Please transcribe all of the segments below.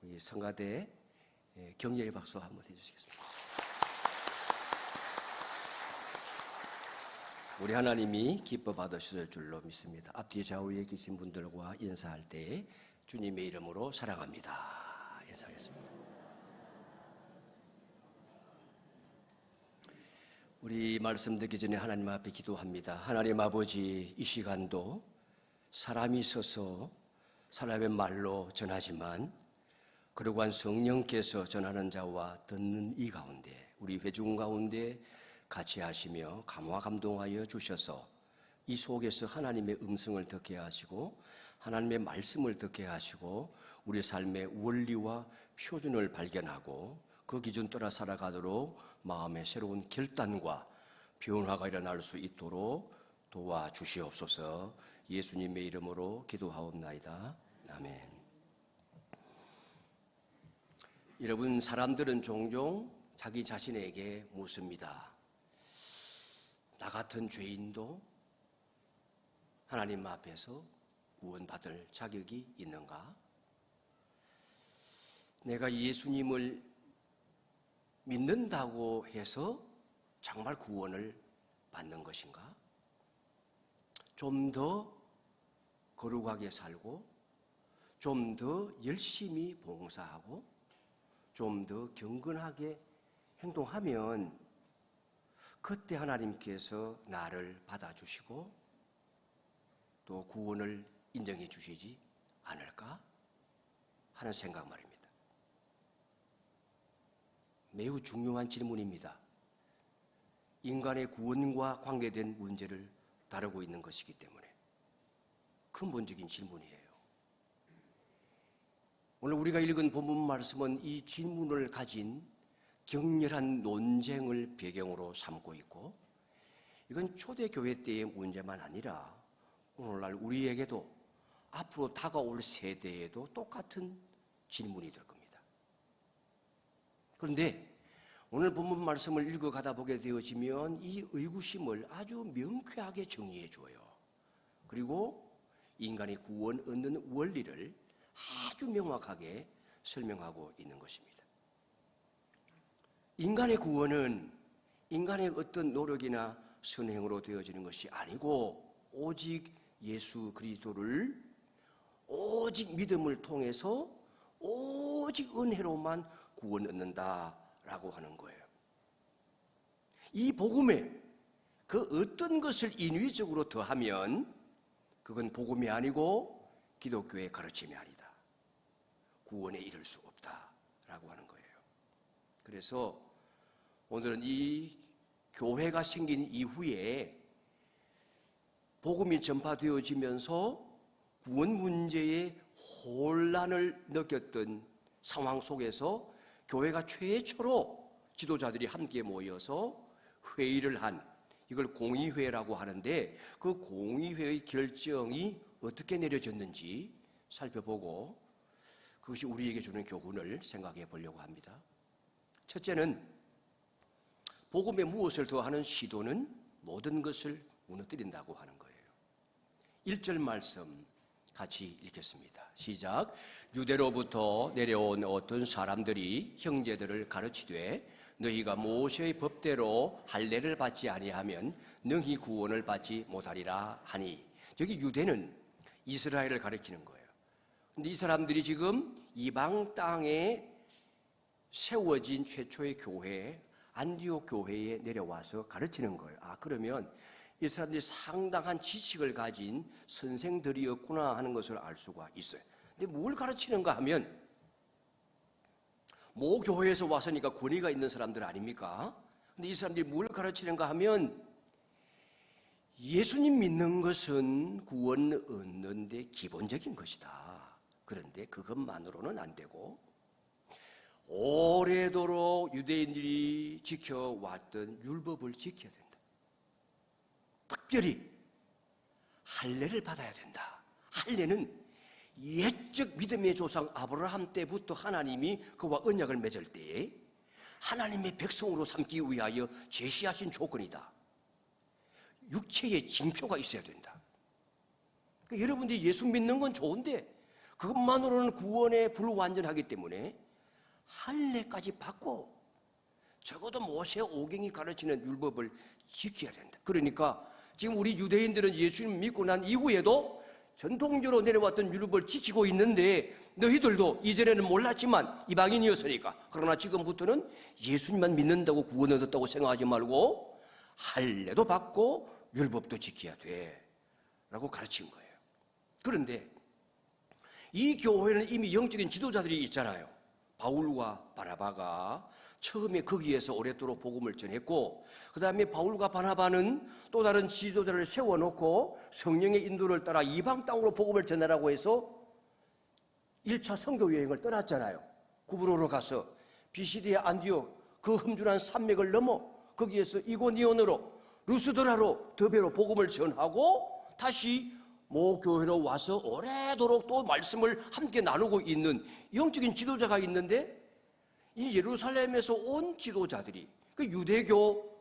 우리 성가대 격려의 박수 한번 해주시겠습니다. 우리 하나님이 기뻐 받으실 줄로 믿습니다. 앞뒤 좌우에 계신 분들과 인사할 때 주님의 이름으로 사랑합니다. 인사하겠습니다. 우리 말씀 듣기 전에 하나님 앞에 기도합니다. 하나님 아버지, 이 시간도 사람이 있어서 사람의 말로 전하지만 거룩한 성령께서 전하는 자와 듣는 이 가운데 우리 회중 가운데 같이 하시며 감화 감동하여 주셔서 이 속에서 하나님의 음성을 듣게 하시고 하나님의 말씀을 듣게 하시고 우리 삶의 원리와 표준을 발견하고 그 기준 따라 살아가도록 마음의 새로운 결단과 변화가 일어날 수 있도록 도와주시옵소서. 예수님의 이름으로 기도하옵나이다. 아멘. 여러분, 사람들은 종종 자기 자신에게 묻습니다. 나 같은 죄인도 하나님 앞에서 구원받을 자격이 있는가? 내가 예수님을 믿는다고 해서 정말 구원을 받는 것인가? 좀 더 거룩하게 살고 좀 더 열심히 봉사하고 좀 더 경건하게 행동하면 그때 하나님께서 나를 받아주시고 또 구원을 인정해 주시지 않을까 하는 생각 말입니다. 매우 중요한 질문입니다. 인간의 구원과 관계된 문제를 다루고 있는 것이기 때문에 근본적인 질문이에요. 오늘 우리가 읽은 본문 말씀은 이 질문을 가진 격렬한 논쟁을 배경으로 삼고 있고 이건 초대교회 때의 문제만 아니라 오늘날 우리에게도 앞으로 다가올 세대에도 똑같은 질문이 될 겁니다. 그런데 오늘 본문 말씀을 읽어가다 보게 되어지면 이 의구심을 아주 명쾌하게 정리해 줘요. 그리고 인간의 구원 얻는 원리를 아주 명확하게 설명하고 있는 것입니다. 인간의 구원은 인간의 어떤 노력이나 선행으로 되어지는 것이 아니고 오직 예수 그리스도를 오직 믿음을 통해서 오직 은혜로만 구원 얻는다라고 하는 거예요. 이 복음에 그 어떤 것을 인위적으로 더하면 그건 복음이 아니고 기독교의 가르침이 아니다. 구원에 이를 수 없다라고 하는 거예요. 그래서 오늘은 이 교회가 생긴 이후에 복음이 전파되어지면서 구원 문제에 혼란을 느꼈던 상황 속에서 교회가 최초로 지도자들이 함께 모여서 회의를 한 이걸 공의회라고 하는데 그 공의회의 결정이 어떻게 내려졌는지 살펴보고 그것이 우리에게 주는 교훈을 생각해 보려고 합니다. 첫째는 복음에 무엇을 더하는 시도는 모든 것을 무너뜨린다고 하는 거예요. 1절 말씀 같이 읽겠습니다. 시작. 유대로부터 내려온 어떤 사람들이 형제들을 가르치되 너희가 모세의 법대로 할례를 받지 아니하면 능히 구원을 받지 못하리라 하니. 여기 유대는 이스라엘을 가리키는 거예요. 근데 이 사람들이 지금 이방 땅에 세워진 최초의 교회 안디옥 교회에 내려와서 가르치는 거예요. 그러면 이 사람들이 상당한 지식을 가진 선생들이었구나 하는 것을 알 수가 있어요. 근데 뭘 가르치는가 하면 모 교회에서 왔으니까 권위가 있는 사람들 아닙니까? 근데 이 사람들이 뭘 가르치는가 하면 예수님 믿는 것은 구원 얻는 데 기본적인 것이다. 그런데 그것만으로는 안 되고 오래도록 유대인들이 지켜왔던 율법을 지켜야 된다. 특별히 할례를 받아야 된다. 할례는 옛적 믿음의 조상 아브라함 때부터 하나님이 그와 언약을 맺을 때에 하나님의 백성으로 삼기 위하여 제시하신 조건이다. 육체의 징표가 있어야 된다. 그러니까 여러분들이 예수 믿는 건 좋은데 그것만으로는 구원에 불완전하기 때문에 할례까지 받고 적어도 모세 오경이 가르치는 율법을 지켜야 된다. 그러니까 지금 우리 유대인들은 예수님 믿고 난 이후에도 전통적으로 내려왔던 율법을 지키고 있는데 너희들도 이전에는 몰랐지만 이방인이었으니까 그러나 지금부터는 예수님만 믿는다고 구원 얻었다고 생각하지 말고 할례도 받고 율법도 지켜야 돼 라고 가르친 거예요. 그런데 이 교회는 이미 영적인 지도자들이 있잖아요. 바울과 바나바가 처음에 거기에서 오랫도록 복음을 전했고 그 다음에 바울과 바나바는 또 다른 지도자를 세워놓고 성령의 인도를 따라 이방 땅으로 복음을 전하라고 해서 1차 선교 여행을 떠났잖아요. 구브로로 가서 비시디의 안디옥 그 험준한 산맥을 넘어 거기에서 이고니온으로 루스드라로 더베로 복음을 전하고 다시 모 교회로 와서 오래도록 또 말씀을 함께 나누고 있는 영적인 지도자가 있는데 이 예루살렘에서 온 지도자들이 그 유대교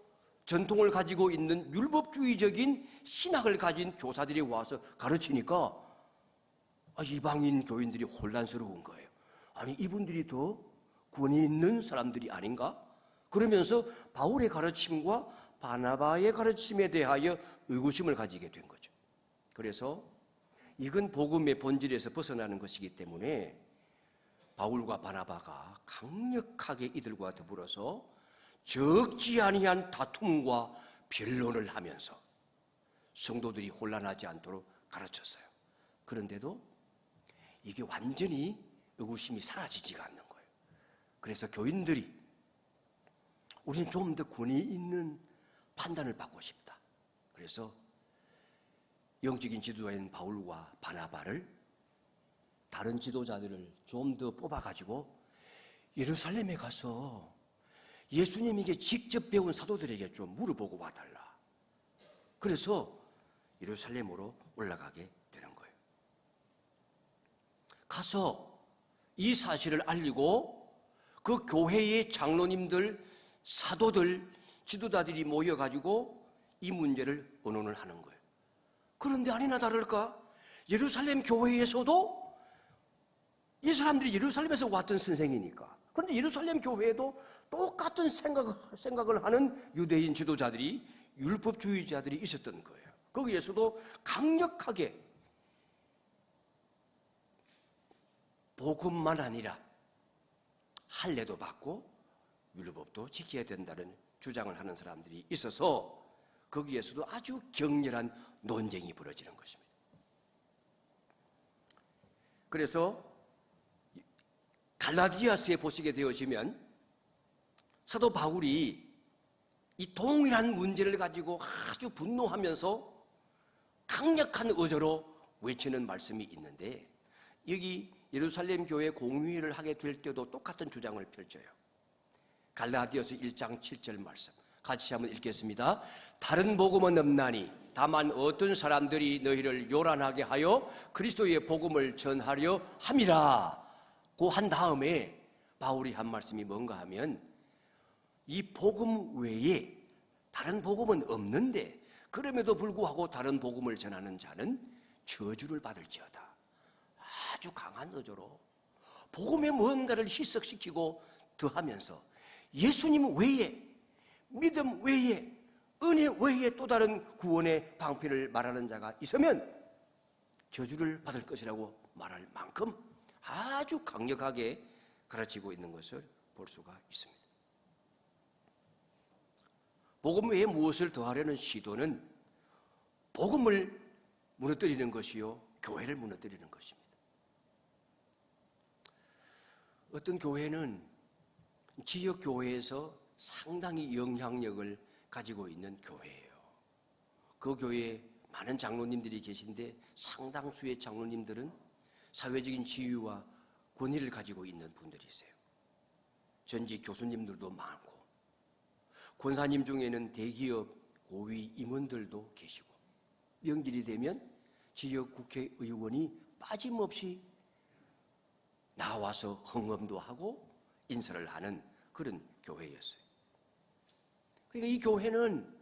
전통을 가지고 있는 율법주의적인 신학을 가진 교사들이 와서 가르치니까 이방인 교인들이 혼란스러운 거예요. 아니 이분들이 더 권위 있는 사람들이 아닌가? 그러면서 바울의 가르침과 바나바의 가르침에 대하여 의구심을 가지게 된 거죠. 그래서 이건 복음의 본질에서 벗어나는 것이기 때문에 바울과 바나바가 강력하게 이들과 더불어서 적지 아니한 다툼과 변론을 하면서 성도들이 혼란하지 않도록 가르쳤어요. 그런데도 이게 완전히 의구심이 사라지지가 않는 거예요. 그래서 교인들이 우리는 좀 더 권위 있는 판단을 받고 싶다. 그래서 영적인 지도자인 바울과 바나바를 다른 지도자들을 좀 더 뽑아가지고 예루살렘에 가서 예수님에게 직접 배운 사도들에게 좀 물어보고 와달라. 그래서 예루살렘으로 올라가게 되는 거예요. 가서 이 사실을 알리고 그 교회의 장로님들, 사도들, 지도자들이 모여가지고 이 문제를 의논을 하는 거예요. 그런데 아니나 다를까 예루살렘 교회에서도 이 사람들이 예루살렘에서 왔던 선생이니까 그런데 예루살렘 교회에도 똑같은 생각을 하는 유대인 지도자들이 율법주의자들이 있었던 거예요. 거기에서도 강력하게 복음만 아니라 할례도 받고 율법도 지켜야 된다는 주장을 하는 사람들이 있어서 거기에서도 아주 격렬한 논쟁이 벌어지는 것입니다. 그래서 갈라디아서에 보시게 되어지면 사도 바울이 이 동일한 문제를 가지고 아주 분노하면서 강력한 어조로 외치는 말씀이 있는데 여기 예루살렘 교회 공회를 하게 될 때도 똑같은 주장을 펼쳐요. 갈라디아서 1장 7절 말씀 같이 한번 읽겠습니다. 다른 복음은 없나니 다만 어떤 사람들이 너희를 요란하게 하여 그리스도의 복음을 전하려 함이라 고 한 다음에 바울이 한 말씀이 뭔가 하면 이 복음 외에 다른 복음은 없는데 그럼에도 불구하고 다른 복음을 전하는 자는 저주를 받을지어다. 아주 강한 어조로 복음의 뭔가를 희석시키고 더하면서 예수님 외에 믿음 외에 은혜 외에 또 다른 구원의 방편을 말하는 자가 있으면 저주를 받을 것이라고 말할 만큼 아주 강력하게 가르치고 있는 것을 볼 수가 있습니다. 복음 외에 무엇을 더하려는 시도는 복음을 무너뜨리는 것이요 교회를 무너뜨리는 것입니다. 어떤 교회는 지역 교회에서 상당히 영향력을 가지고 있는 교회예요. 그 교회에 많은 장로님들이 계신데 상당수의 장로님들은 사회적인 지위와 권위를 가지고 있는 분들이세요. 전직 교수님들도 많고 권사님 중에는 대기업 고위 임원들도 계시고 명절이 되면 지역 국회의원이 빠짐없이 나와서 헌금도 하고 인사를 하는 그런 교회였어요. 그러니까 이 교회는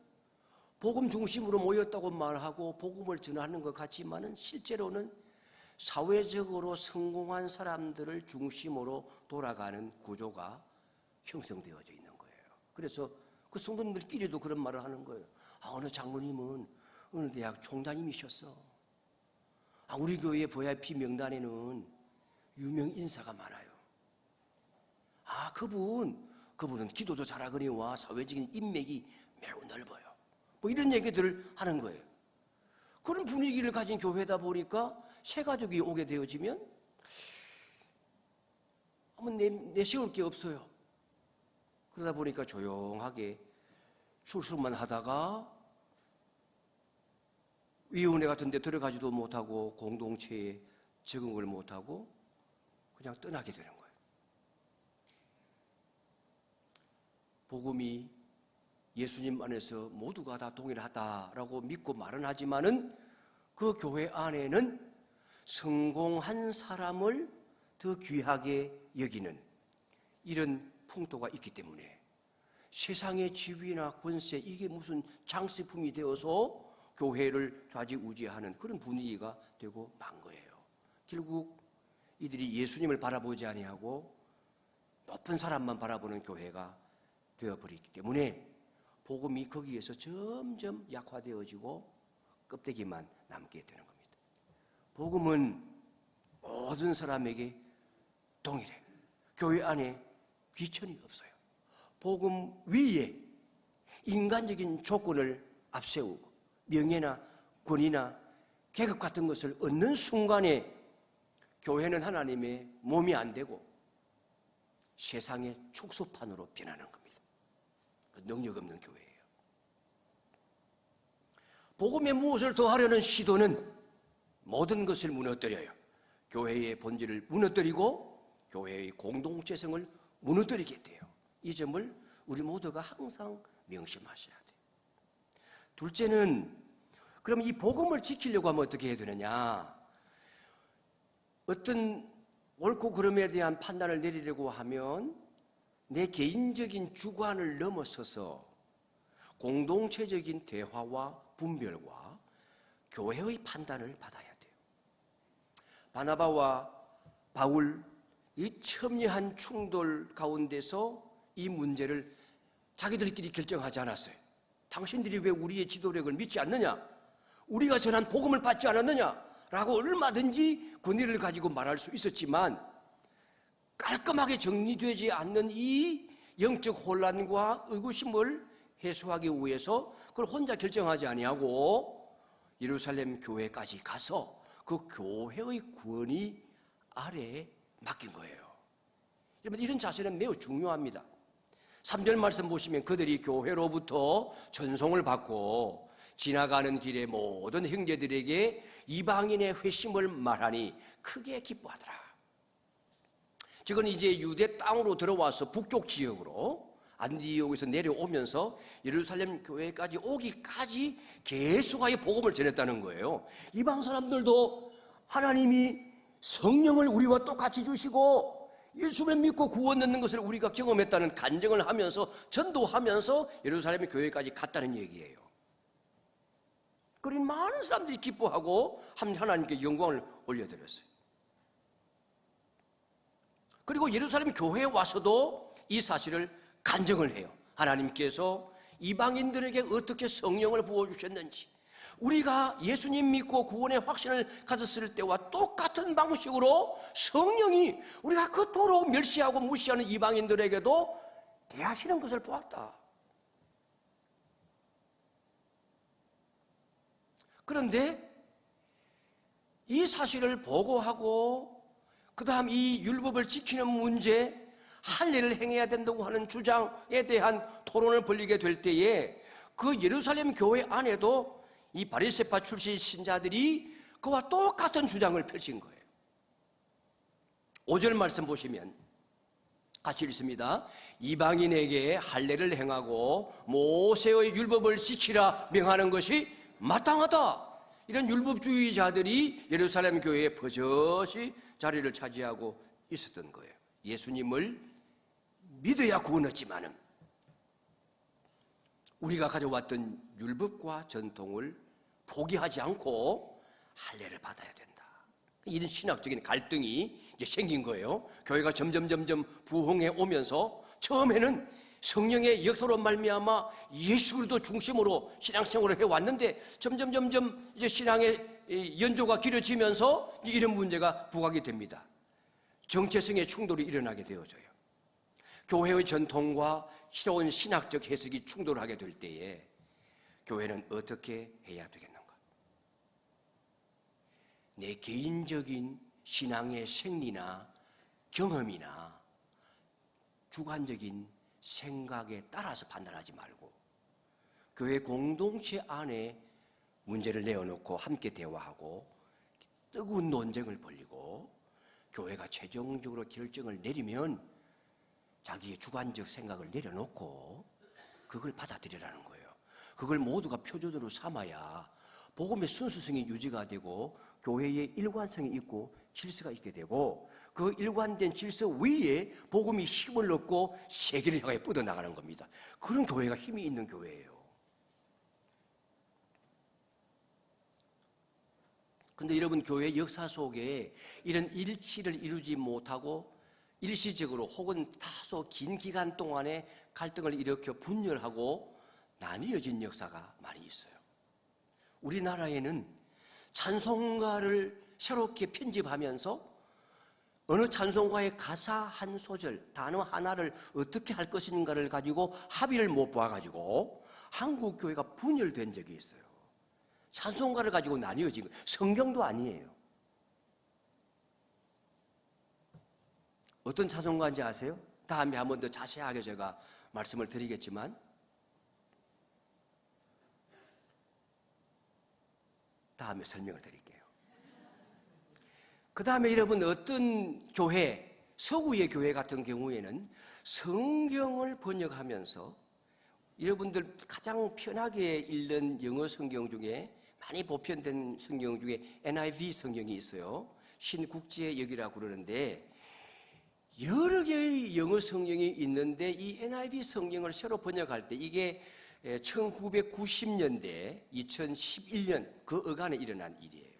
복음 중심으로 모였다고 말하고 복음을 전하는 것 같지만은 실제로는 사회적으로 성공한 사람들을 중심으로 돌아가는 구조가 형성되어져 있는 거예요. 그래서 그 성도님들끼리도 그런 말을 하는 거예요. 어느 장로님은 어느 대학 총장님이셨어. 우리 교회 VIP 명단에는 유명 인사가 많아요. 그분은 기도도 잘하거니와 사회적인 인맥이 매우 넓어요. 뭐 이런 얘기들을 하는 거예요. 그런 분위기를 가진 교회다 보니까 새 가족이 오게 되어지면 내세울 게 없어요. 그러다 보니까 조용하게 출석만 하다가 위원회 같은 데 들어가지도 못하고 공동체에 적응을 못하고 그냥 떠나게 되는 거예요. 복음이 예수님 안에서 모두가 다 동일하다라고 믿고 말은 하지만은 그 교회 안에는 성공한 사람을 더 귀하게 여기는 이런 풍토가 있기 때문에 세상의 지위나 권세 이게 무슨 장식품이 되어서 교회를 좌지우지하는 그런 분위기가 되고 만 거예요. 결국 이들이 예수님을 바라보지 아니하고 높은 사람만 바라보는 교회가 되어버리기 때문에 복음이 거기에서 점점 약화되어지고 껍데기만 남게 되는 겁니다. 복음은 모든 사람에게 동일해. 교회 안에 귀천이 없어요. 복음 위에 인간적인 조건을 앞세우고 명예나 권위나 계급 같은 것을 얻는 순간에 교회는 하나님의 몸이 안 되고 세상의 축소판으로 변하는 겁니다. 그 능력 없는 교회예요. 복음에 무엇을 더하려는 시도는 모든 것을 무너뜨려요. 교회의 본질을 무너뜨리고 교회의 공동체성을 무너뜨리게 돼요. 이 점을 우리 모두가 항상 명심하셔야 돼요. 둘째는 그럼 이 복음을 지키려고 하면 어떻게 해야 되느냐? 어떤 옳고 그름에 대한 판단을 내리려고 하면 내 개인적인 주관을 넘어서서 공동체적인 대화와 분별과 교회의 판단을 받아야 돼요. 바나바와 바울 이 첨예한 충돌 가운데서 이 문제를 자기들끼리 결정하지 않았어요. 당신들이 왜 우리의 지도력을 믿지 않느냐? 우리가 전한 복음을 받지 않았느냐? 라고 얼마든지 권위를 가지고 말할 수 있었지만 깔끔하게 정리되지 않는 이 영적 혼란과 의구심을 해소하기 위해서 그걸 혼자 결정하지 아니하고 예루살렘 교회까지 가서 그 교회의 권위 아래에 맡긴 거예요. 여러분, 이런 자세는 매우 중요합니다. 3절 말씀 보시면 그들이 교회로부터 전송을 받고 지나가는 길에 모든 형제들에게 이방인의 회심을 말하니 크게 기뻐하더라. 지금 이제 유대 땅으로 들어와서 북쪽 지역으로 안디옥에서 내려오면서 예루살렘 교회까지 오기까지 계속하여 복음을 전했다는 거예요. 이방 사람들도 하나님이 성령을 우리와 똑같이 주시고 예수를 믿고 구원 얻는 것을 우리가 경험했다는 간증을 하면서 전도하면서 예루살렘 교회까지 갔다는 얘기예요. 그리 많은 사람들이 기뻐하고 하나님께 영광을 올려드렸어요. 그리고 예루살렘 교회에 와서도 이 사실을 간증을 해요. 하나님께서 이방인들에게 어떻게 성령을 부어주셨는지, 우리가 예수님 믿고 구원의 확신을 가졌을 때와 똑같은 방식으로 성령이 우리가 그토록 멸시하고 무시하는 이방인들에게도 대하시는 것을 보았다. 그런데 이 사실을 보고하고 그 다음 이 율법을 지키는 문제, 할례를 행해야 된다고 하는 주장에 대한 토론을 벌이게 될 때에 그 예루살렘 교회 안에도 이 바리새파 출신 신자들이 그와 똑같은 주장을 펼친 거예요. 5절 말씀 보시면 같이 읽습니다. 이방인에게 할례를 행하고 모세의 율법을 지키라 명하는 것이 마땅하다. 이런 율법주의자들이 예루살렘 교회에 버젓이 자리를 차지하고 있었던 거예요. 예수님을 믿어야 구원 얻지만은 우리가 가져왔던 율법과 전통을 포기하지 않고 할례를 받아야 된다. 이런 신학적인 갈등이 이제 생긴 거예요. 교회가 점점 부흥해 오면서 처음에는 성령의 역사로 말미암아 예수 그리스도 중심으로 신앙생활을 해왔는데 점점 이제 신앙의 연조가 길어지면서 이런 문제가 부각이 됩니다. 정체성의 충돌이 일어나게 되어져요. 교회의 전통과 새로운 신학적 해석이 충돌하게 될 때에 교회는 어떻게 해야 되겠는가? 내 개인적인 신앙의 생리나 경험이나 주관적인 생각에 따라서 판단하지 말고 교회 공동체 안에 문제를 내어놓고 함께 대화하고 뜨거운 논쟁을 벌이고 교회가 최종적으로 결정을 내리면 자기의 주관적 생각을 내려놓고 그걸 받아들이라는 거예요. 그걸 모두가 표준으로 삼아야 복음의 순수성이 유지가 되고 교회의 일관성이 있고 질서가 있게 되고 그 일관된 질서 위에 복음이 힘을 얻고 세계를 향해 뻗어나가는 겁니다. 그런 교회가 힘이 있는 교회예요. 근데 여러분, 교회 역사 속에 이런 일치를 이루지 못하고 일시적으로 혹은 다소 긴 기간 동안에 갈등을 일으켜 분열하고 나뉘어진 역사가 많이 있어요. 우리나라에는 찬송가를 새롭게 편집하면서 어느 찬송가의 가사 한 소절, 단어 하나를 어떻게 할 것인가를 가지고 합의를 못 봐가지고 한국 교회가 분열된 적이 있어요. 찬송가를 가지고 나뉘어진 거예요. 성경도 아니에요. 어떤 찬송가인지 아세요? 다음에 한 번 더 자세하게 제가 말씀을 드리겠지만 다음에 설명을 드릴게요. 그 다음에 여러분, 어떤 교회, 서구의 교회 같은 경우에는 성경을 번역하면서 여러분들 가장 편하게 읽는 영어 성경 중에 많이 보편된 성경 중에 NIV 성경이 있어요. 신국제역이라고 그러는데 여러 개의 영어 성경이 있는데 이 NIV 성경을 새로 번역할 때 이게 1990년대, 2011년 그 어간에 일어난 일이에요.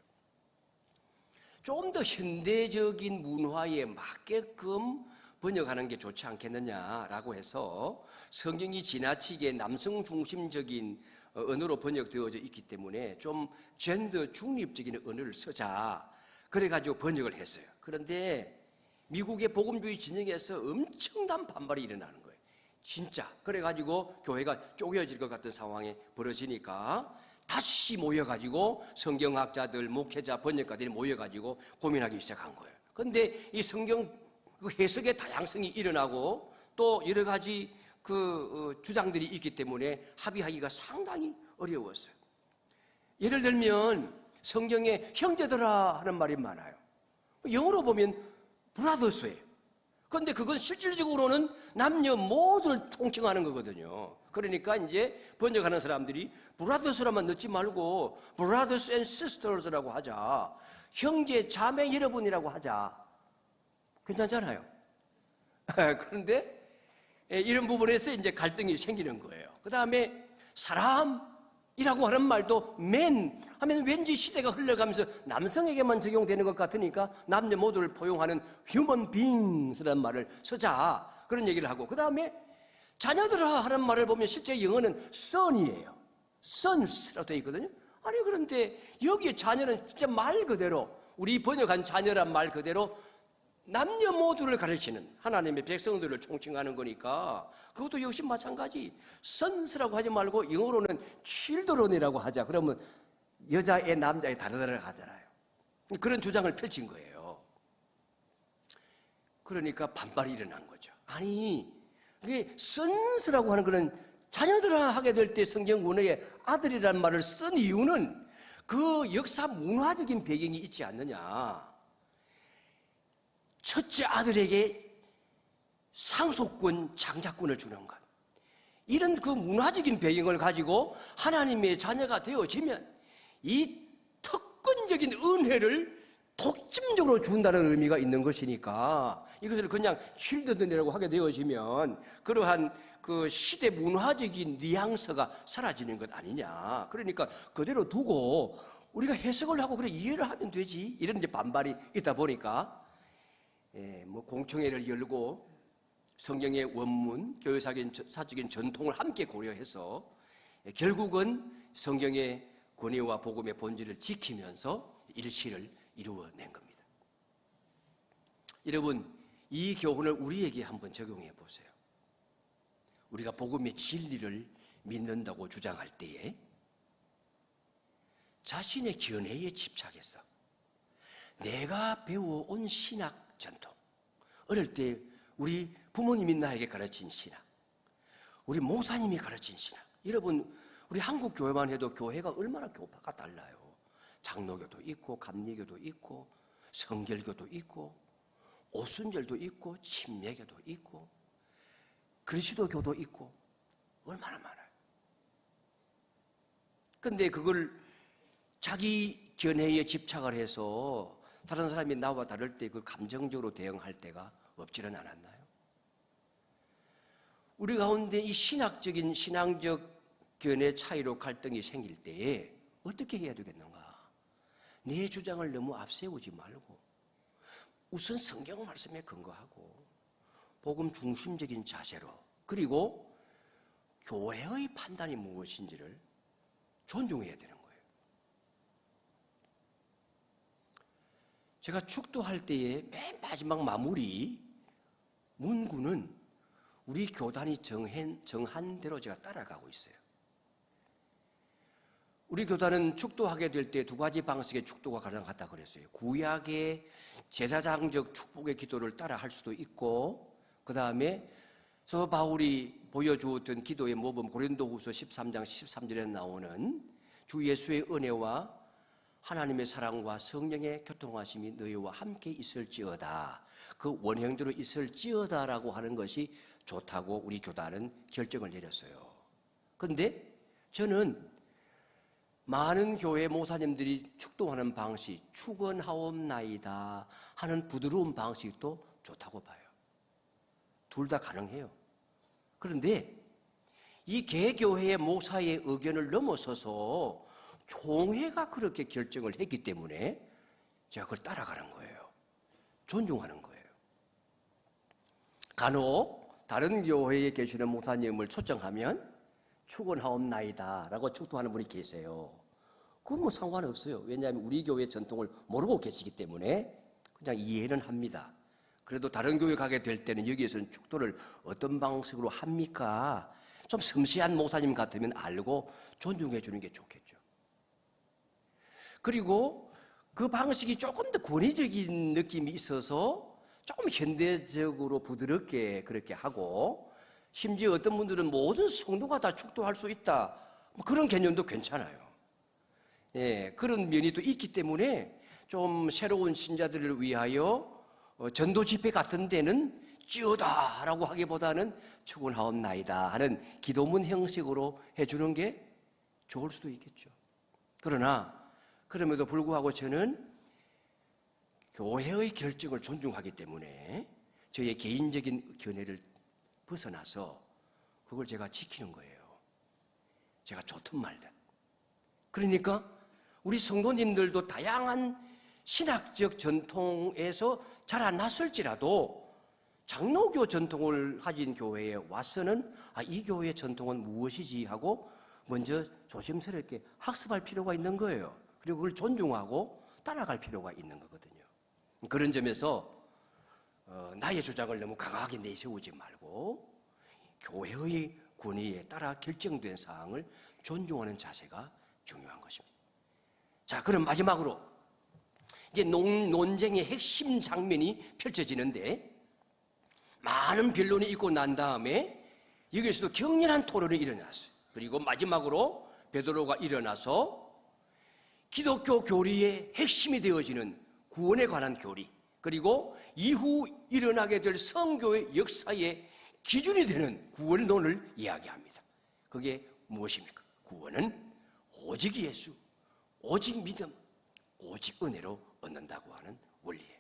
좀 더 현대적인 문화에 맞게끔 번역하는 게 좋지 않겠느냐라고 해서 성경이 지나치게 남성 중심적인 언어로 번역되어져 있기 때문에 좀 젠더 중립적인 언어를 쓰자 그래가지고 번역을 했어요. 그런데 미국의 복음주의 진영에서 엄청난 반발이 일어나는 거예요. 진짜. 그래가지고 교회가 쪼개질 것 같은 상황이 벌어지니까 다시 모여가지고 성경학자들, 목회자, 번역가들이 모여가지고 고민하기 시작한 거예요. 그런데 이 성경 해석의 다양성이 일어나고 또 여러 가지 주장들이 있기 때문에 합의하기가 상당히 어려웠어요. 예를 들면 성경에 형제들아 하는 말이 많아요. 영어로 보면 브라더스예요. 그런데 그건 실질적으로는 남녀 모두를 총칭하는 거거든요. 그러니까 이제 번역하는 사람들이 브라더스라만 넣지 말고 브라더스 앤 시스터스라고 하자. 형제, 자매 여러분이라고 하자. 괜찮잖아요. 그런데 이런 부분에서 이제 갈등이 생기는 거예요. 그 다음에 사람이라고 하는 말도 man 하면 왠지 시대가 흘러가면서 남성에게만 적용되는 것 같으니까 남녀 모두를 포용하는 human beings라는 말을 쓰자. 그런 얘기를 하고 그 다음에 자녀들아 하는 말을 보면 실제 영어는 son이에요. sons라고 되어 있거든요. 아니 그런데 여기에 자녀는 진짜 말 그대로 우리 번역한 자녀란 말 그대로 남녀 모두를 가르치는 하나님의 백성들을 총칭하는 거니까 그것도 역시 마찬가지. sons라고 하지 말고 영어로는 children이라고 하자. 그러면 여자애 남자애 다르다고 하잖아요. 그런 주장을 펼친 거예요. 그러니까 반발이 일어난 거죠. 아니 이게 sons라고 하는 그런 자녀들아 하게 될 때 성경 원어에 아들이라는 말을 쓴 이유는 그 역사 문화적인 배경이 있지 않느냐. 첫째 아들에게 상속권, 장자권을 주는 것. 이런 그 문화적인 배경을 가지고 하나님의 자녀가 되어지면 이 특권적인 은혜를 독점적으로 준다는 의미가 있는 것이니까 이것을 그냥 쉴드든이라고 하게 되어지면 그러한 그 시대 문화적인 뉘앙스가 사라지는 것 아니냐. 그러니까 그대로 두고 우리가 해석을 하고 그래 이해를 하면 되지. 이런 이제 반발이 있다 보니까 공청회를 열고 성경의 원문, 교회사적인 전통을 함께 고려해서 결국은 성경의 권위와 복음의 본질을 지키면서 일치를 이루어낸 겁니다. 여러분, 이 교훈을 우리에게 한번 적용해 보세요. 우리가 복음의 진리를 믿는다고 주장할 때에 자신의 견해에 집착해서 내가 배워온 신학 전통, 어릴 때 우리 부모님이 나에게 가르친 신학, 우리 목사님이 가르친 신학, 여러분 우리 한국 교회만 해도 교회가 얼마나 교파가 달라요. 장로교도 있고 감리교도 있고 성결교도 있고 오순절도 있고 침례교도 있고 그리스도교도 있고 얼마나 많아요. 근데 그걸 자기 견해에 집착을 해서 다른 사람이 나와 다를 때 그 감정적으로 대응할 때가 없지는 않았나요? 우리 가운데 이 신앙적 견해 차이로 갈등이 생길 때에 어떻게 해야 되겠는가? 내 주장을 너무 앞세우지 말고 우선 성경 말씀에 근거하고 복음 중심적인 자세로, 그리고 교회의 판단이 무엇인지를 존중해야 되는 거예요. 제가 축도할 때의 맨 마지막 마무리 문구는 우리 교단이 정한 대로 제가 따라가고 있어요. 우리 교단은 축도하게 될 때 두 가지 방식의 축도가 가능하다 그랬어요. 구약의 제사장적 축복의 기도를 따라 할 수도 있고, 그 다음에 서 바울이 보여주었던 기도의 모범 고린도후서 13장 13절에 나오는 주 예수의 은혜와 하나님의 사랑과 성령의 교통하심이 너희와 함께 있을지어다, 그 원형대로 있을지어다라고 하는 것이 좋다고 우리 교단은 결정을 내렸어요. 그런데 저는 많은 교회 목사님들이 축도하는 방식, 축원하옵나이다 하는 부드러운 방식도 좋다고 봐요. 둘 다 가능해요. 그런데 이 개교회의 목사의 의견을 넘어서서 총회가 그렇게 결정을 했기 때문에 제가 그걸 따라가는 거예요. 존중하는 거예요. 간혹 다른 교회에 계시는 목사님을 초청하면 축원하옵나이다 라고 축도하는 분이 계세요. 그건 뭐 상관없어요. 왜냐하면 우리 교회 전통을 모르고 계시기 때문에 그냥 이해는 합니다. 그래도 다른 교회 가게 될 때는 여기에서는 축도를 어떤 방식으로 합니까? 좀 섬세한 목사님 같으면 알고 존중해 주는 게 좋겠죠. 그리고 그 방식이 조금 더 권위적인 느낌이 있어서 조금 현대적으로 부드럽게 그렇게 하고, 심지어 어떤 분들은 모든 성도가 다 축도할 수 있다, 그런 개념도 괜찮아요. 그런 면이 또 있기 때문에 좀 새로운 신자들을 위하여 전도 집회 같은 데는 찌어다라고 하기보다는 축원하옵나이다 하는 기도문 형식으로 해주는 게 좋을 수도 있겠죠. 그러나 그럼에도 불구하고 저는 교회의 결정을 존중하기 때문에 저의 개인적인 견해를 벗어나서 그걸 제가 지키는 거예요. 제가 좋든 말든. 그러니까 우리 성도님들도 다양한 신학적 전통에서 자라났을지라도 장로교 전통을 가진 교회에 와서는 이 교회의 전통은 무엇이지 하고 먼저 조심스럽게 학습할 필요가 있는 거예요. 그리고 그걸 존중하고 따라갈 필요가 있는 거거든요. 그런 점에서 나의 주장을 너무 강하게 내세우지 말고 교회의 권위에 따라 결정된 사항을 존중하는 자세가 중요한 것입니다. 자, 그럼 마지막으로 이제 논쟁의 핵심 장면이 펼쳐지는데, 많은 변론이 있고 난 다음에 여기에서도 격렬한 토론이 일어났어요. 그리고 마지막으로 베드로가 일어나서 기독교 교리의 핵심이 되어지는 구원에 관한 교리, 그리고 이후 일어나게 될 성교의 역사의 기준이 되는 구원론을 이야기합니다. 그게 무엇입니까? 구원은 오직 예수, 오직 믿음, 오직 은혜로 얻는다고 하는 원리예요.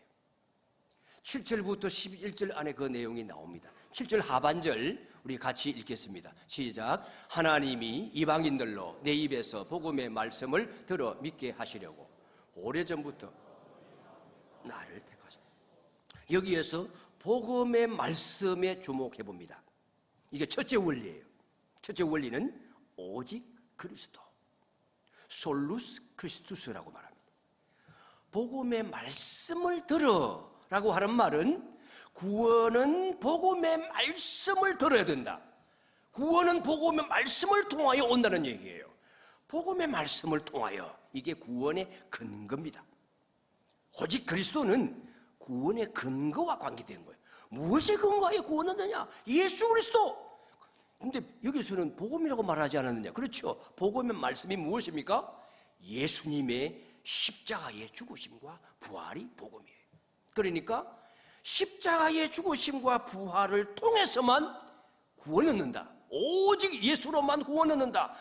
7절부터 11절 안에 그 내용이 나옵니다. 7절 하반절 우리 같이 읽겠습니다. 시작. 하나님이 이방인들로 내 입에서 복음의 말씀을 들어 믿게 하시려고 오래전부터 나를 택하셨다. 여기에서 복음의 말씀에 주목해 봅니다. 이게 첫째 원리예요. 첫째 원리는 오직 그리스도, 솔루스 크리스투스라고 말합니다. 복음의 말씀을 들어라고 하는 말은 구원은 복음의 말씀을 들어야 된다. 구원은 복음의 말씀을 통하여 온다는 얘기예요. 복음의 말씀을 통하여, 이게 구원의 근거입니다. 오직 그리스도는 구원의 근거와 관계된 거예요. 무엇에 근거하여 구원하느냐? 예수 그리스도. 근데 여기서는 복음이라고 말하지 않았느냐? 그렇죠. 복음의 말씀이 무엇입니까? 예수님의 십자가의 죽으심과 부활이 복음이에요. 그러니까 십자가의 죽으심과 부활을 통해서만 구원 얻는다. 오직 예수로만 구원 얻는다.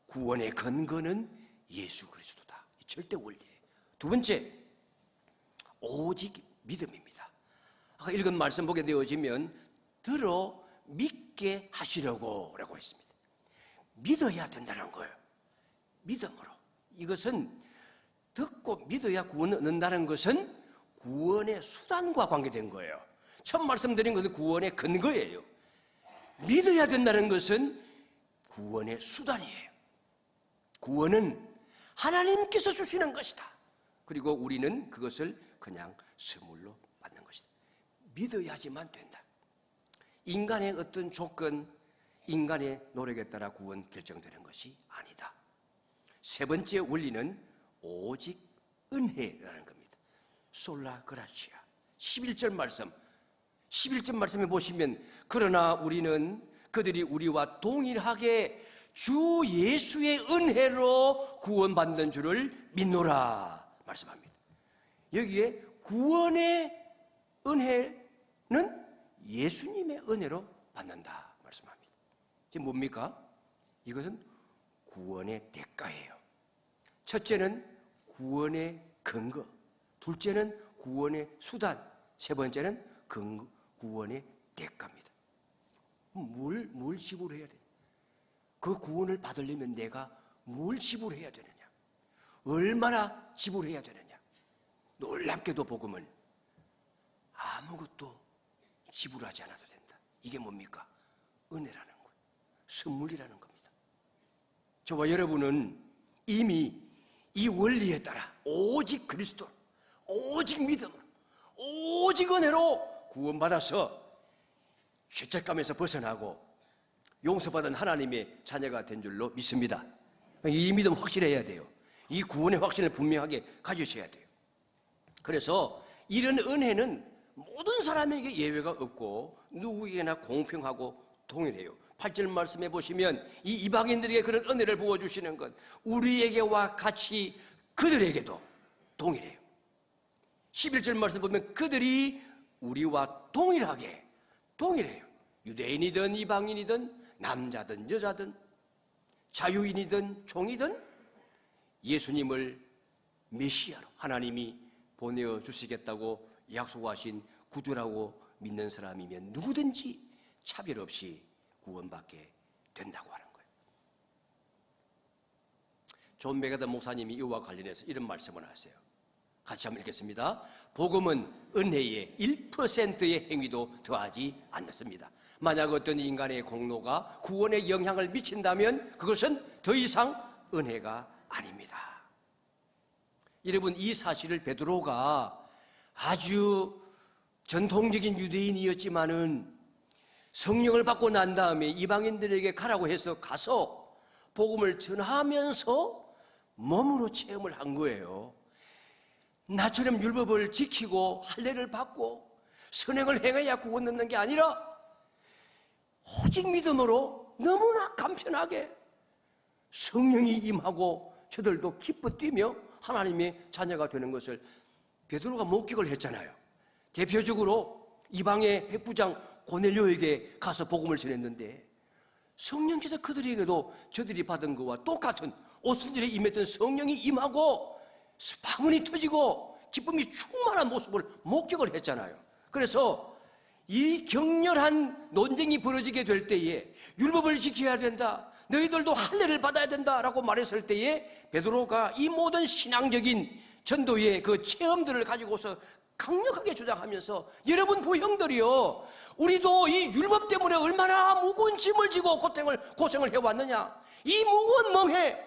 구원의 근거는 예수 그리스도다. 절대 원리예요. 두 번째, 오직 믿음입니다. 아까 읽은 말씀 보게 되어지면 들어 믿게 하시려고 라고 했습니다. 믿어야 된다는 거예요. 믿음으로. 이것은 듣고 믿어야 구원 얻는다는 것은 구원의 수단과 관계된 거예요. 처음 말씀드린 것은 구원의 근거예요. 믿어야 된다는 것은 구원의 수단이에요. 구원은 하나님께서 주시는 것이다. 그리고 우리는 그것을 그냥 선물로 받는 것이다. 믿어야지만 된다. 인간의 어떤 조건, 인간의 노력에 따라 구원 결정되는 것이 아니다. 세 번째 원리는 오직 은혜라는 겁니다. 솔라 그라치아. 11절 말씀에 보시면 그러나 우리는 그들이 우리와 동일하게 주 예수의 은혜로 구원받는 줄을 믿노라 말씀합니다. 여기에 구원의 은혜는 예수님의 은혜로 받는다 말씀합니다. 지금 뭡니까? 이것은 구원의 대가예요. 첫째는 구원의 근거, 둘째는 구원의 수단, 세 번째는 구원의 대가입니다. 뭘 지불해야 돼? 그 구원을 받으려면 내가 뭘 지불해야 되느냐? 얼마나 지불해야 되느냐? 놀랍게도 복음은 아무것도 지불하지 않아도 된다. 이게 뭡니까? 은혜라는 거예요. 선물이라는 겁니다. 저와 여러분은 이미 이 원리에 따라 오직 그리스도, 오직 믿음으로, 오직 은혜로 구원받아서 죄책감에서 벗어나고 용서받은 하나님의 자녀가 된 줄로 믿습니다. 이 믿음 확실해야 돼요. 이 구원의 확신을 분명하게 가지셔야 돼요. 그래서 이런 은혜는 모든 사람에게 예외가 없고 누구에게나 공평하고 동일해요. 8절 말씀해 보시면 이 이방인들에게 그런 은혜를 부어주시는 것 우리에게와 같이 그들에게도 동일해요. 11절 말씀 보면 그들이 우리와 동일해요. 유대인이든 이방인이든 남자든 여자든 자유인이든 종이든 예수님을 메시아로 하나님이 보내주시겠다고 약속하신 구주라고 믿는 사람이면 누구든지 차별 없이 구원받게 된다고 하는 거예요. 존 메가더 목사님이 이와 관련해서 이런 말씀을 하세요. 같이 한번 읽겠습니다. 복음은 은혜의 1%의 행위도 더하지 않습니다. 만약 어떤 인간의 공로가 구원에 영향을 미친다면 그것은 더 이상 은혜가 아닙니다. 여러분, 이 사실을 베드로가 아주 전통적인 유대인이었지만은 성령을 받고 난 다음에 이방인들에게 가라고 해서 가서 복음을 전하면서 몸으로 체험을 한 거예요. 나처럼 율법을 지키고 할례를 받고 선행을 행해야 구원 얻는 게 아니라 오직 믿음으로 너무나 간편하게 성령이 임하고 저들도 기뻐 뛰며 하나님의 자녀가 되는 것을 베드로가 목격을 했잖아요. 대표적으로 이방의 백부장 고넬료에게 가서 복음을 전했는데 성령께서 그들에게도 저들이 받은 것과 똑같은 오순절에 임했던 성령이 임하고 방언이 터지고 기쁨이 충만한 모습을 목격을 했잖아요. 그래서 이 격렬한 논쟁이 벌어지게 될 때에 율법을 지켜야 된다, 너희들도 할례를 받아야 된다라고 말했을 때에 베드로가 이 모든 신앙적인 전도의 그 체험들을 가지고서 강력하게 주장하면서, 여러분 부형들이요, 우리도 이 율법 때문에 얼마나 무거운 짐을 지고 고생을 해왔느냐. 이 무거운 멍해,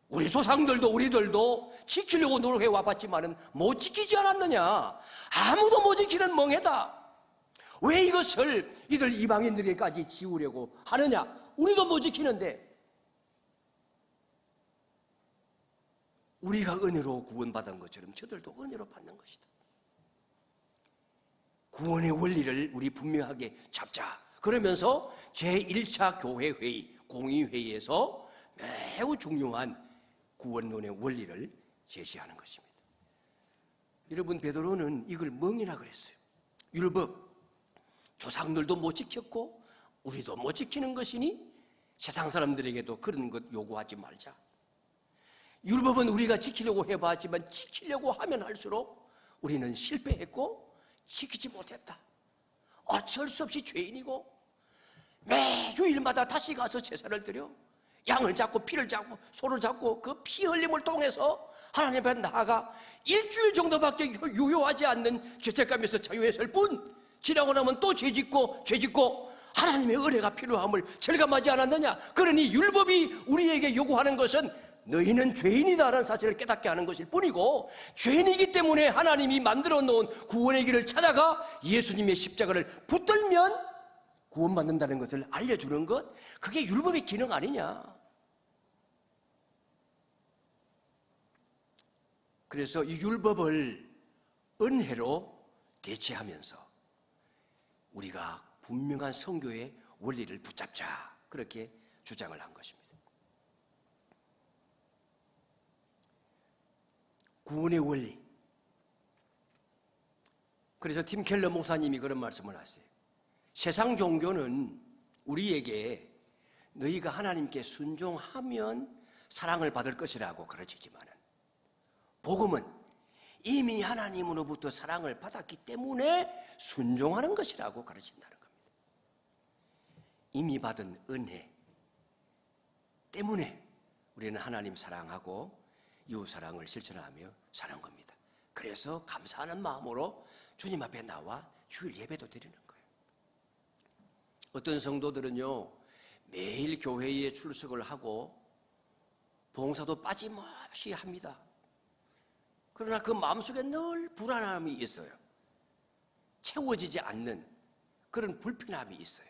우리 조상들도 우리들도 지키려고 노력해 와봤지만은 못 지키지 않았느냐. 아무도 못 지키는 멍해다. 왜 이것을 이들 이방인들에게까지 지우려고 하느냐. 우리도 못 지키는데. 우리가 은혜로 구원받은 것처럼 저들도 은혜로 받는 것이다. 구원의 원리를 우리 분명하게 잡자. 그러면서 제1차 교회회의, 공의회의에서 매우 중요한 구원론의 원리를 제시하는 것입니다. 여러분, 베드로는 이걸 멍이라 그랬어요. 율법, 조상들도 못 지켰고 우리도 못 지키는 것이니 세상 사람들에게도 그런 것 요구하지 말자. 율법은 우리가 지키려고 해봤지만 지키려고 하면 할수록 우리는 실패했고 지키지 못했다. 어쩔 수 없이 죄인이고 매주일마다 다시 가서 제사를 드려 양을 잡고 피를 잡고 소를 잡고 그 피 흘림을 통해서 하나님 앞에 나아가 일주일 정도밖에 유효하지 않는 죄책감에서 자유했을 뿐, 지나고 나면 또 죄짓고 하나님의 은혜가 필요함을 절감하지 않았느냐. 그러니 율법이 우리에게 요구하는 것은 너희는 죄인이다라는 사실을 깨닫게 하는 것일 뿐이고, 죄인이기 때문에 하나님이 만들어 놓은 구원의 길을 찾아가 예수님의 십자가를 붙들면 구원받는다는 것을 알려주는 것, 그게 율법의 기능 아니냐. 그래서 이 율법을 은혜로 대체하면서 우리가 분명한 선교의 원리를 붙잡자, 그렇게 주장을 한 것입니다. 구원의 원리. 그래서 팀 켈러 목사님이 그런 말씀을 하세요. 세상 종교는 우리에게 너희가 하나님께 순종하면 사랑을 받을 것이라고 가르치지만은, 복음은 이미 하나님으로부터 사랑을 받았기 때문에 순종하는 것이라고 가르친다는 겁니다. 이미 받은 은혜 때문에 우리는 하나님 사랑하고 이웃 사랑을 실천하며 사는 겁니다. 그래서 감사하는 마음으로 주님 앞에 나와 주일 예배도 드리는 거예요. 어떤 성도들은요, 매일 교회에 출석을 하고 봉사도 빠짐없이 합니다. 그러나 그 마음속에 늘 불안함이 있어요. 채워지지 않는 그런 불편함이 있어요.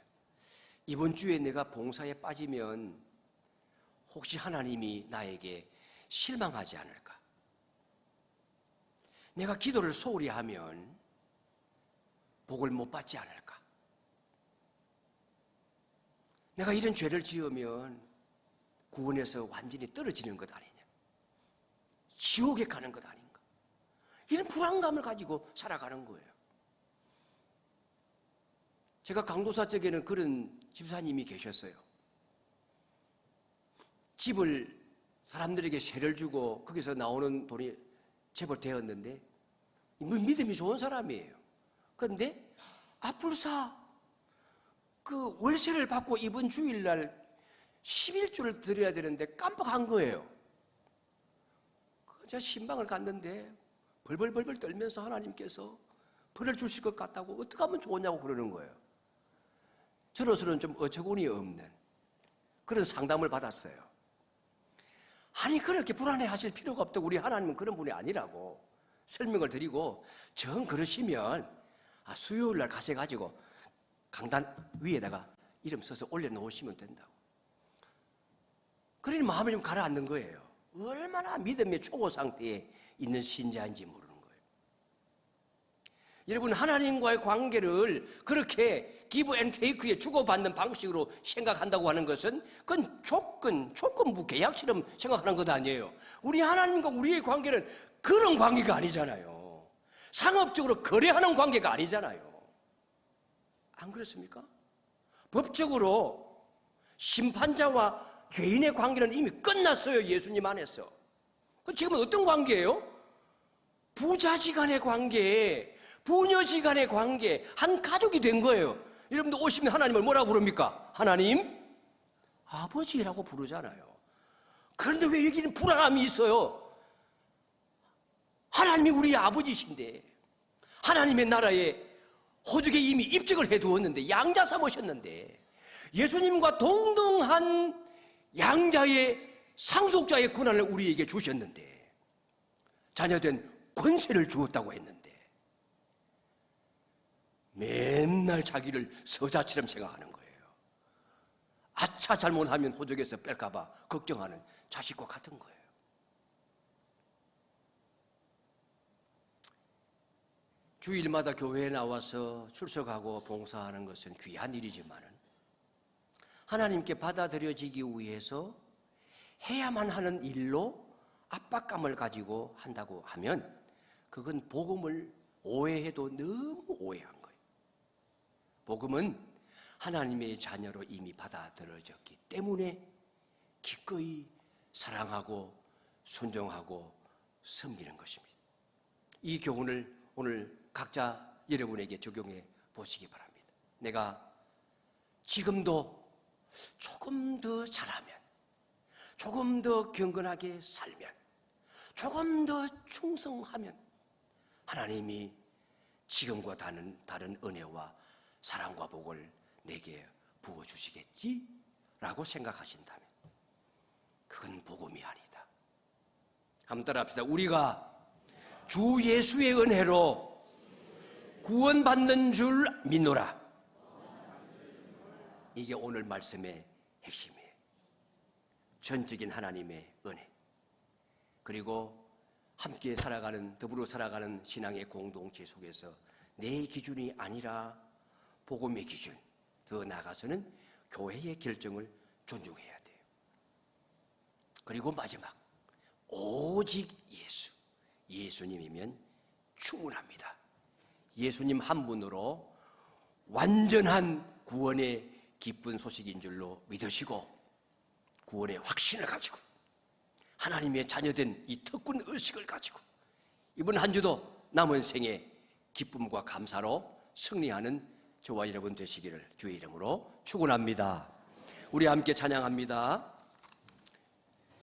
이번 주에 내가 봉사에 빠지면 혹시 하나님이 나에게 실망하지 않을까? 내가 기도를 소홀히 하면 복을 못 받지 않을까? 내가 이런 죄를 지으면 구원에서 완전히 떨어지는 것 아니냐? 지옥에 가는 것 아닌가? 이런 불안감을 가지고 살아가는 거예요. 제가 강도사 쪽에는 그런 집사님이 계셨어요. 집을 사람들에게 세를 주고 거기서 나오는 돈이 제법 되었는데 믿음이 좋은 사람이에요. 그런데 불사 그 월세를 받고 이번 주일날 11조를 드려야 되는데 깜빡한 거예요. 제가 신방을 갔는데 벌벌벌벌 떨면서 하나님께서 벌을 주실 것 같다고 어떻게 하면 좋으냐고 그러는 거예요. 저로서는 좀 어처구니 없는 그런 상담을 받았어요. 아니, 그렇게 불안해하실 필요가 없다고, 우리 하나님은 그런 분이 아니라고 설명을 드리고, 정 그러시면 수요일 날 가셔가지고 강단 위에다가 이름 써서 올려놓으시면 된다고. 그러니 마음이 좀 가라앉는 거예요. 얼마나 믿음의 초고 상태에 있는 신자인지 모르는 거예요. 여러분, 하나님과의 관계를 그렇게 기브 앤 테이크에 주고받는 방식으로 생각한다고 하는 것은 그건 조건부 계약처럼 생각하는 것 아니에요. 우리 하나님과 우리의 관계는 그런 관계가 아니잖아요. 상업적으로 거래하는 관계가 아니잖아요. 안 그렇습니까? 법적으로 심판자와 죄인의 관계는 이미 끝났어요. 예수님 안에서. 지금은 어떤 관계예요? 부자지간의 관계. 부녀지간의 관계, 한 가족이 된 거예요. 여러분들 오시면 하나님을 뭐라고 부릅니까? 하나님 아버지라고 부르잖아요. 그런데 왜 여기는 불안함이 있어요? 하나님이 우리 아버지신데, 하나님의 나라에 호적에 이미 입적을 해두었는데, 양자 삼으셨는데, 예수님과 동등한 양자의 상속자의 권한을 우리에게 주셨는데, 자녀된 권세를 주었다고 했는데, 맨날 자기를 서자처럼 생각하는 거예요. 아차 잘못하면 호적에서 뺄까봐 걱정하는 자식과 같은 거예요. 주일마다 교회에 나와서 출석하고 봉사하는 것은 귀한 일이지만은 하나님께 받아들여지기 위해서 해야만 하는 일로 압박감을 가지고 한다고 하면 그건 복음을 오해해도 너무 오해한 거예요. 복음은 하나님의 자녀로 이미 받아들여졌기 때문에 기꺼이 사랑하고 순종하고 섬기는 것입니다. 이 교훈을 오늘 각자 여러분에게 적용해 보시기 바랍니다. 내가 지금도 조금 더 잘하면, 조금 더 경건하게 살면, 조금 더 충성하면 하나님이 지금과 다른 은혜와 사랑과 복을 내게 부어주시겠지? 라고 생각하신다면 그건 복음이 아니다. 한번 따라합시다. 우리가 주 예수의 은혜로 구원받는 줄 믿노라. 이게 오늘 말씀의 핵심이에요. 전적인 하나님의 은혜, 그리고 함께 살아가는, 더불어 살아가는 신앙의 공동체 속에서 내 기준이 아니라 복음의 기준, 더 나아가서는 교회의 결정을 존중해야 돼요. 그리고 마지막, 오직 예수, 예수님이면 충분합니다. 예수님 한 분으로 완전한 구원의 기쁜 소식인 줄로 믿으시고 구원의 확신을 가지고 하나님의 자녀된 이 특권 의식을 가지고 이번 한 주도 남은 생에 기쁨과 감사로 승리하는 저와 여러분 되시기를 주의 이름으로 축원합니다. 우리 함께 찬양합니다.